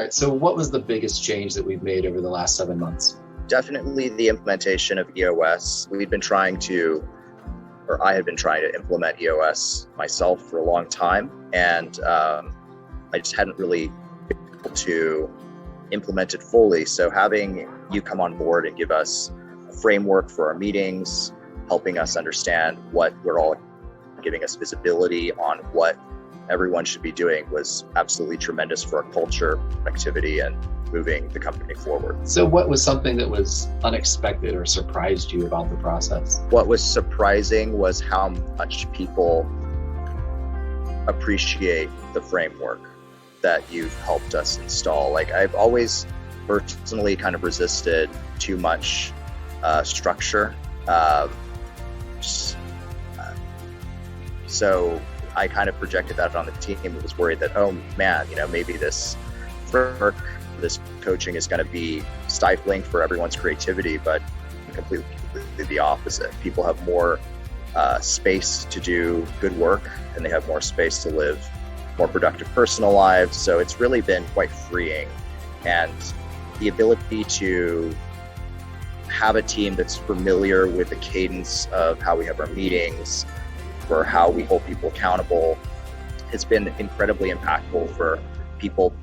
All right, so what was the biggest change that we've made over the last 7 months? Definitely the implementation of EOS. I had been trying to implement EOS myself for a long time, and I just hadn't really been able to implement it fully. So having you come on board and give us a framework for our meetings, helping us understand what we're all, giving us visibility on what everyone should be doing was absolutely tremendous for our culture, activity, and moving the company forward. So what was something that was unexpected or surprised you about the process? What was surprising was how much people appreciate the framework that you've helped us install. Like, I've always personally kind of resisted too much structure. So I kind of projected that on the team and was worried that, oh man, maybe this framework, this coaching is going to be stifling for everyone's creativity, but completely the opposite. People have more space to do good work, and they have more space to live more productive personal lives. So it's really been quite freeing. And the ability to have a team that's familiar with the cadence of how we have our meetings, for how we hold people accountable, has been incredibly impactful for people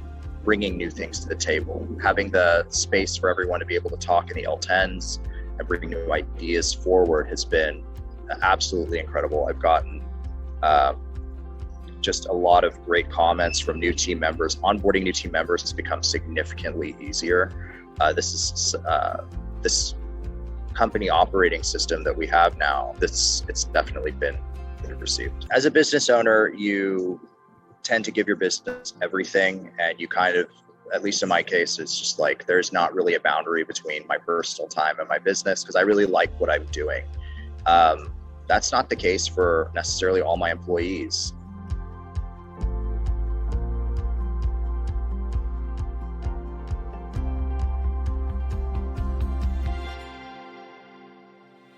bringing new things to the table. Having the space for everyone to be able to talk in the L10s and bring new ideas forward has been absolutely incredible. I've gotten just a lot of great comments from new team members. Onboarding new team members has become significantly easier. This company operating system that we have now, it's definitely been received. As a business owner, you tend to give your business everything, and you kind of, at least in my case, it's just like there's not really a boundary between my personal time and my business because I really like what I'm doing. That's not the case for necessarily all my employees.